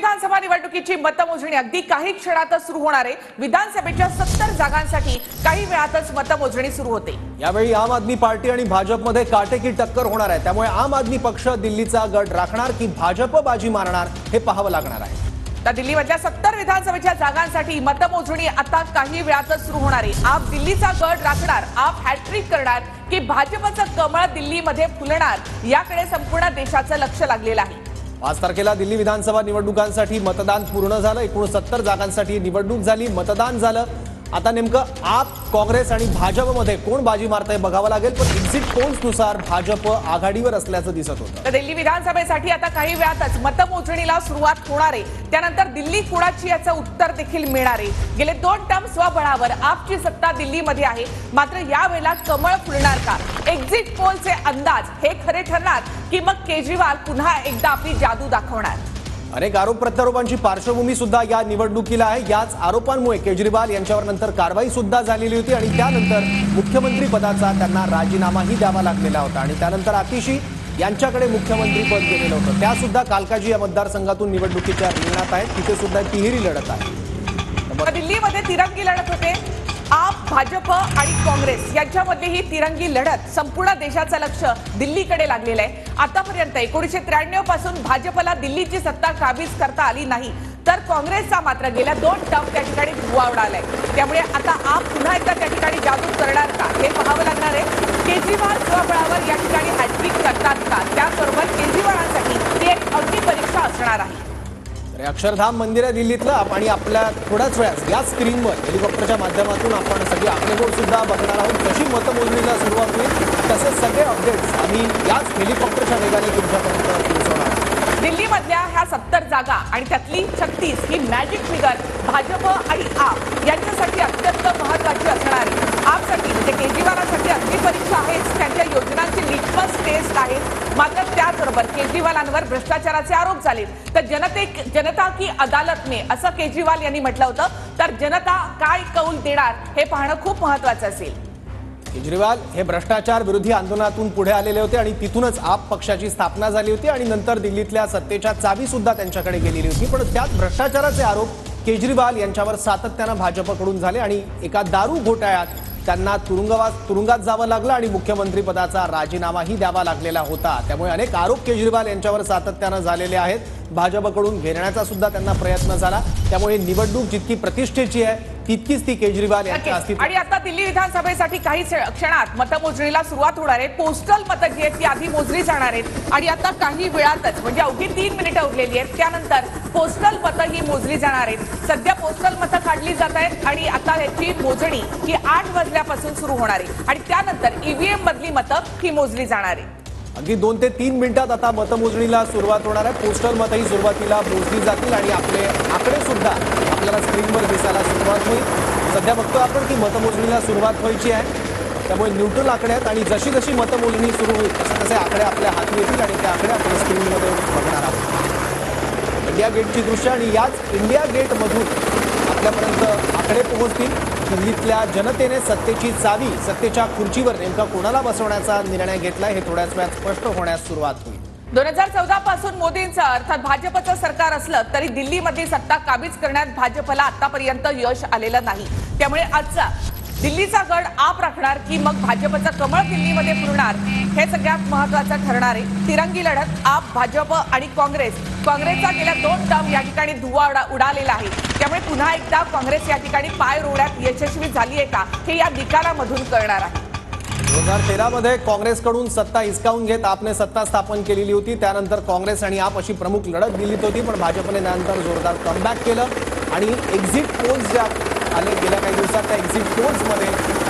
विधानसभा निवडणुकीची मतमोजणी अगदी काही क्षणातच सुरू होणार आहे। विधानसभेच्या 70 जागांसाठी काही वेळातच मतमोजणी सुरू होते। यावेळी आम आदमी पार्टी आणि भाजपमध्ये काटेकी टक्कर होणार आहे। त्यामुळे आम आदमी पक्ष दिल्लीचा गड राखणार की भाजप बाजी मारणार हे पाहावं लागणार आहे। तर दिल्लीमधल्या 70 विधानसभेच्या जागांसाठी मतमोजणी आता काही वेळातच सुरू होणार आहे। आप दिल्लीचा गड राखणार, आप हॅट्रिक करणार की भाजपचं कमळ दिल्लीमध्ये फुलणार, याकडे संपूर्ण देशाचं लक्ष लागलेलं आहे। 5 तारखेला दिल्ली विधानसभा निवडणुकांसाठी मतदान पूर्ण झालं। एकूण 70 जागांसाठी निवडणूक झाली, मतदान झालं। आता नेमकं आप, काँग्रेस आणि भाजपमध्ये कोण बाजी मारतंय बघावं लागेल। पण एक्झिट पोल्सनुसार भाजप आघाडीवर असल्याचं दिसत होतं। तर दिल्ली विधानसभेसाठी आता काही वेळातच मतमोजणीला सुरुवात होणार आहे। त्यानंतर दिल्ली कुणाची याचं उत्तर देखील मिळणार आहे। गेले 2 टर्म स्वबळावर आपची सत्ता दिल्लीमध्ये आहे, मात्र यावेळेला कमळ फुलणार का? एक्झिट पोलचे अंदाज हे खरे ठरणार की मग केजरीवाल पुन्हा एकदा आपली जादू दाखवणार? अनेक आरोप प्रत्यारोपांची पार्श्वभूमी सुद्धा या निवडणुकीला आहे। याच आरोपांमुळे केजरीवाल यांच्यावर नंतर कारवाई सुद्धा झालेली होती आणि त्यानंतर मुख्यमंत्री पदाचा त्यांना राजीनामाही द्यावा लागलेला होता आणि त्यानंतर आतिशी यांच्याकडे मुख्यमंत्री पद गेलेलं होतं। त्या सुद्धा कालकाजी या मतदारसंघातून निवडणुकीच्या रिंगणात आहेत। तिथे सुद्धा तिहेरी लढत आहे। दिल्लीमध्ये तिरंगी लढत होते। आप, भाजप आणि काँग्रेस यांच्यामधली ही तिरंगी लढत संपूर्ण देशाचं लक्ष दिल्लीकडे लागलेलं आहे। आतापर्यंत 1993 पासून भाजपला दिल्लीची सत्ता काबीज करता आली नाही, तर काँग्रेसचा मात्र गेल्या 2 टर्म त्या ठिकाणी धुव्वा उडालाय। त्यामुळे आता आप पुन्हा एकदा त्या ठिकाणी जादू करणार का हे पाहावं लागणार आहे। केजरीवाल स्वबळावर या ठिकाणी हॅट्रिक करतात का? त्याबरोबर केजरीवालांसाठी ही एक अग्नी परीक्षा असणार आहे। अक्षरधाम मंदिर आहे दिल्लीतलं आणि आपल्या थोड्याच वेळात या स्क्रीनवर हेलिकॉप्टरच्या माध्यमातून आपण सगळी आकडेमोड सुद्धा बघणार आहोत। जशी मतमोजणीला सुरुवात होईल तसे सगळे अपडेट्स आम्ही याच हेलिकॉप्टरच्या वेगाने तुमच्यापर्यंत पोहोचवणार आहोत। दिल्लीमधल्या ह्या 70 जागा आणि त्यातली 36 ही मॅजिक फिगर भाजप आणि आप यांच्यासाठी अत्यंत महत्त्वाची असणार आहे। आपसाठी म्हणजे केजरीवालांसाठी अग्नी परीक्षा आहेच, त्यांच्या योजनांची लिटमस टेस्ट आहे। मात्र त्याचबरोबर केजरीवालांवर भ्रष्टाचाराचे आरोप झाले, तर जनता की अदालत में असं केजरीवाल यांनी म्हटलं होतं। तर जनता काय कौल देणार हे पाहणं खूप महत्त्वाचं असेल। केजरीवाल हे भ्रष्टाचार विरोधी आंदोलनातून पुढे आलेले होते आणि तिथूनच आप पक्षाची स्थापना झाली होती आणि नंतर दिल्लीतल्या सत्तेच्या चावी सुद्धा त्यांच्याकडे गेलेली होती। पण त्यात भ्रष्टाचाराचे आरोप केजरीवाल यांच्यावर सातत्याने भाजपकडून झाले आणि एका दारू घोटाळ्यात त्यांना तुरुंगात जावं लागलं आणि मुख्यमंत्री पदाचा राजीनामाही द्यावा लागलेला होता। त्यामुळे अनेक आरोप केजरीवाल यांच्यावर सातत्याने झालेले आहेत। भाजपकडून घेरण्याचा सुद्धा त्यांना प्रयत्न झाला। त्यामुळे निवडणूक जितकी प्रतिष्ठेची आहे तितकीच ती केजरीवाल यांच्या अस्तित्व। आणि आता दिल्ली विधानसभेसाठी काही क्षणात मतमोजणीला सुरुवात होणार आहे। पोस्टल मतं जी आहेत ती आधी मोजली जाणार आहेत आणि आता काही वेळातच म्हणजे अवघी 3 मिनिटं उरलेली आहेत, त्यानंतर पोस्टल मतं ही मोजली जाणार आहेत। सध्या पोस्टल मतं काढली जात आहेत आणि आता याची मोजणी ही 8 वाजल्यापासून सुरू होणार आहे आणि त्यानंतर ईव्हीएम मधली मतं ही मोजली जाणार आहे। अगदी 2 ते 3 मिनिटात आता मतमोजणीला सुरुवात होणार आहे। पोस्टल मतही सुरुवातीला मोजली जातील आणि आपले आकडे सुद्धा आपल्याला स्क्रीनवर दिसायला सुरुवात होईल। सध्या बघतो आपण की मतमोजणीला सुरुवात व्हायची आहे, त्यामुळे न्यूट्रल आकडे आहेत आणि जशी जशी मतमोजणी सुरू होईल तसे आकडे आपल्या हाती येतील आणि ते आकडे आपण स्क्रीनमध्ये बघणार आहोत। इंडिया गेटची दृश्य आणि याच इंडिया गेटमधून आपल्यापर्यंत आकडे पोहोचतील। दिल्लीतल्या जनतेने सत्तेची चावी, सत्तेच्या खुर्चीवर नेमका कोणाला बसवण्याचा निर्णय घेतलाय हे थोड्याच वेळात स्पष्ट होण्यास सुरुवात होईल। 2014 पासून मोदींचं अर्थात भाजपचं सरकार असलं तरी दिल्लीमध्ये सत्ता काबीज करण्यात भाजपला आतापर्यंत यश आलेलं नाही। त्यामुळे आजचा दिल्लीचा गड आप राखणार की मग भाजपचं कमळ दिल्लीमध्ये फुलणार हे सगळ्यात महत्त्वाचं ठरणार आहे। तिरंगी लढत आप, भाजप आणि काँग्रेसचा गेल्या 2 टर्म या ठिकाणी धुव्वा उडालेला आहे। त्यामुळे पुन्हा एकदा काँग्रेस या ठिकाणी पाय रोवण्यात यशस्वी झाली आहे का हे या निकालामधून कळणार आहे। 2013 मध्ये काँग्रेसकडून सत्ता हिसकावून घेत आपने सत्ता स्थापन केलेली होती। त्यानंतर काँग्रेस आणि आप अशी प्रमुख लढत दिल्लीत होती, पण भाजपने त्यानंतर जोरदार कमबॅक केलं आणि एक्झिट पोल्स ज्या आले गेल्या काही दिवसात त्या एक्झिट पोल्समध्ये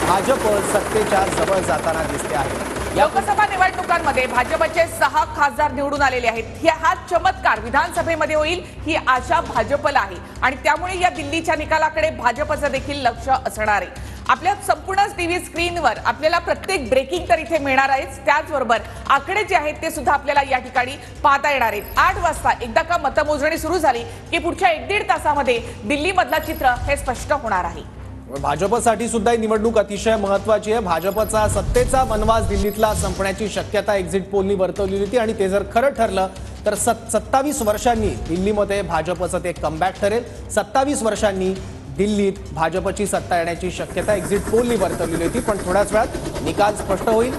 भाजप सत्तेच्या जवळ जाताना दिसते आहे। लोकसभा निवडणुकांमध्ये भाजपचे 6 खासदार निवडून आलेले आहेत। हा चमत्कार विधानसभेमध्ये होईल ही आशा भाजपला आहे आणि त्यामुळे या दिल्लीच्या निकालाकडे भाजपचं देखील लक्ष असणार आहे। आपल्या संपूर्ण टीव्ही स्क्रीनवर आपल्याला प्रत्येक ब्रेकिंग तर इथे मिळणार आहे, त्याचबरोबर आकडे जे आहेत ते सुद्धा आपल्याला या ठिकाणी पाहता येणार आहेत। 8 वाजता एकदा का मतमोजणी सुरू झाली की पुढच्या 1-1.5 तासामध्ये दिल्लीमधलं चित्र हे स्पष्ट होणार आहे। भाजपसाठी सुद्धा ही निवडणूक अतिशय महत्त्वाची आहे। भाजपचा सत्तेचा वनवास दिल्लीतला संपण्याची शक्यता एक्झिट पोलनी वर्तवली होती आणि ते जर खरं ठरलं तर 27 वर्षांनी दिल्लीमध्ये भाजपचं ते कमबॅक ठरेल. 27 वर्षांनी दिल्लीत भाजपची सत्ता येण्याची शक्यता एक्झिट पोलनी वर्तवलेली होती, पण थोड्याच वेळात निकाल स्पष्ट होईल.